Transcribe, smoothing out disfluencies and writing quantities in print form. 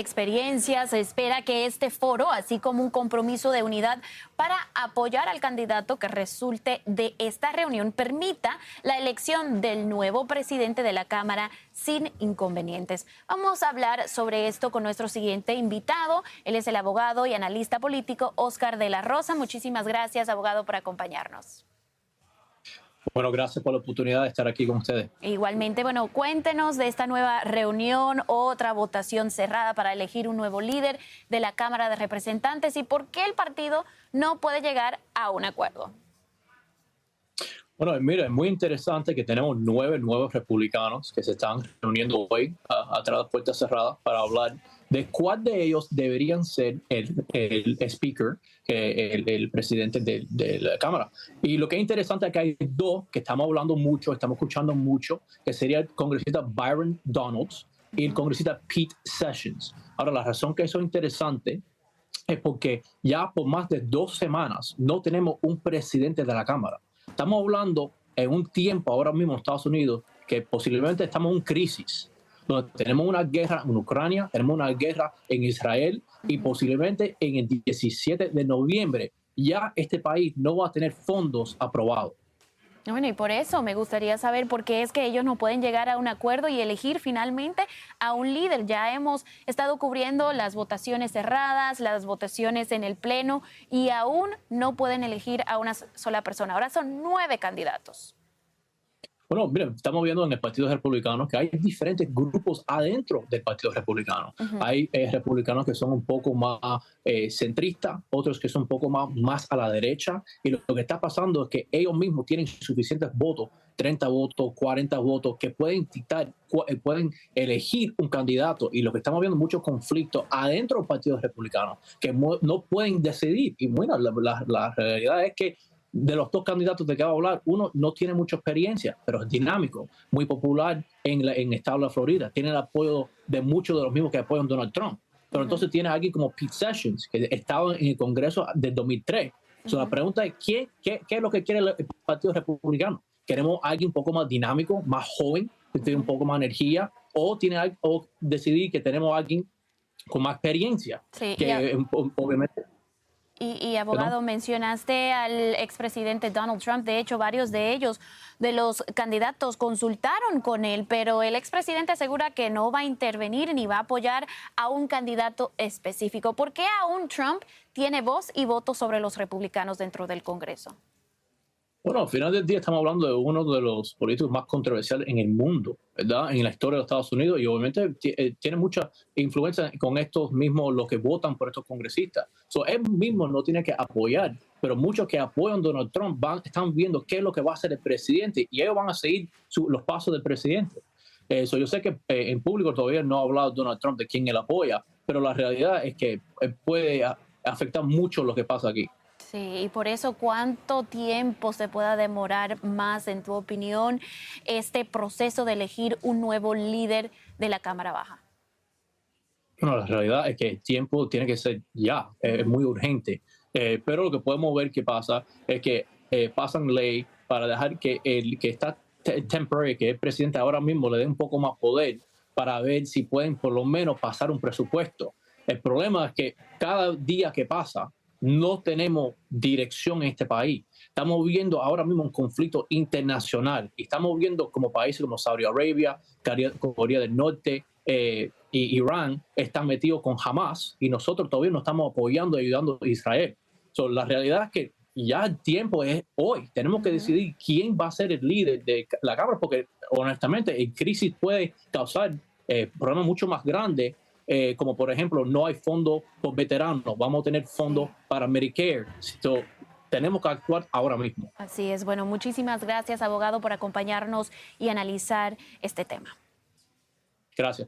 Experiencia, se espera que este foro, así como un compromiso de unidad para apoyar al candidato que resulte de esta reunión, permita la elección del nuevo presidente de la Cámara sin inconvenientes. Vamos a hablar sobre esto con nuestro siguiente invitado. Él es el abogado y analista político Oscar de la Rosa. Muchísimas gracias, abogado, por acompañarnos. Bueno, gracias por la oportunidad de estar aquí con ustedes. Igualmente, bueno, cuéntenos de esta nueva reunión, otra votación cerrada para elegir un nuevo líder de la Cámara de Representantes y por qué el partido no puede llegar a un acuerdo. Bueno, mira, es muy interesante que tenemos 9 nuevos republicanos que se están reuniendo hoy atrás de puertas cerradas para hablar de cuál de ellos deberían ser el speaker, el presidente de la Cámara. Y lo que es interesante es que hay 2 que estamos hablando mucho, estamos escuchando mucho, que sería el congresista Byron Donalds y el congresista Pete Sessions. Ahora, la razón que eso es interesante es porque ya por más de 2 semanas no tenemos un presidente de la Cámara. Estamos hablando en un tiempo ahora mismo en Estados Unidos que posiblemente estamos en una crisis, donde tenemos una guerra en Ucrania, tenemos una guerra en Israel y posiblemente en el 17 de noviembre ya este país no va a tener fondos aprobados. Bueno, y por eso me gustaría saber por qué es que ellos no pueden llegar a un acuerdo y elegir finalmente a un líder. Ya hemos estado cubriendo las votaciones cerradas, las votaciones en el Pleno y aún no pueden elegir a una sola persona. Ahora son 9 candidatos. Bueno, mira, estamos viendo en el Partido Republicano que hay diferentes grupos adentro del Partido Republicano. Hay republicanos que son un poco más centristas, otros que son un poco más a la derecha. Y lo que está pasando es que ellos mismos tienen suficientes votos, 30 votos, 40 votos, que pueden dictar, pueden elegir un candidato. Y lo que estamos viendo muchos conflictos adentro del Partido Republicano, que no pueden decidir. Y bueno, la realidad es que de los 2 candidatos de que va a hablar, uno no tiene mucha experiencia, pero es dinámico, muy popular en el estado de la Florida. Tiene el apoyo de muchos de los mismos que apoyan a Donald Trump. Pero entonces tiene a alguien como Pete Sessions, que estaba en el Congreso desde 2003. La pregunta es, ¿qué es lo que quiere el Partido Republicano? ¿Queremos a alguien un poco más dinámico, más joven, que tiene un poco más energía? ¿O decidir que tenemos a alguien con más experiencia? Sí, que obviamente... Y abogado, mencionaste al expresidente Donald Trump. De hecho, varios de ellos, de los candidatos, consultaron con él, pero el expresidente asegura que no va a intervenir ni va a apoyar a un candidato específico. ¿Por qué aún Trump tiene voz y voto sobre los republicanos dentro del Congreso? Bueno, al final del día estamos hablando de uno de los políticos más controversiales en el mundo, ¿verdad? En la historia de los Estados Unidos y obviamente tiene mucha influencia con estos mismos, los que votan por estos congresistas. Él mismo no tiene que apoyar, pero muchos que apoyan a Donald Trump están viendo qué es lo que va a hacer el presidente y ellos van a seguir los pasos del presidente. Yo sé que en público todavía no ha hablado Donald Trump de quién él apoya, pero la realidad es que puede afectar mucho lo que pasa aquí. Sí, y por eso, ¿cuánto tiempo se pueda demorar más, en tu opinión, este proceso de elegir un nuevo líder de la Cámara Baja? Bueno, la realidad es que el tiempo tiene que ser ya, es muy urgente. Pero lo que podemos ver que pasa es que pasan ley para dejar que el que está temporary, que es presidente ahora mismo, le dé un poco más poder para ver si pueden por lo menos pasar un presupuesto. El problema es que cada día que pasa no tenemos dirección en este país. Estamos viviendo ahora mismo un conflicto internacional y estamos viendo como países como Saudi Arabia, Corea del Norte y Irán están metidos con Hamas y nosotros todavía no estamos apoyando y ayudando a Israel. La realidad es que ya el tiempo es hoy. Tenemos que decidir quién va a ser el líder de la Cámara porque honestamente el crisis puede causar problemas mucho más grandes. Como por ejemplo, no hay fondos por veteranos, vamos a tener fondos para Medicare. Tenemos que actuar ahora mismo. Así es. Bueno, muchísimas gracias, abogado, por acompañarnos y analizar este tema. Gracias.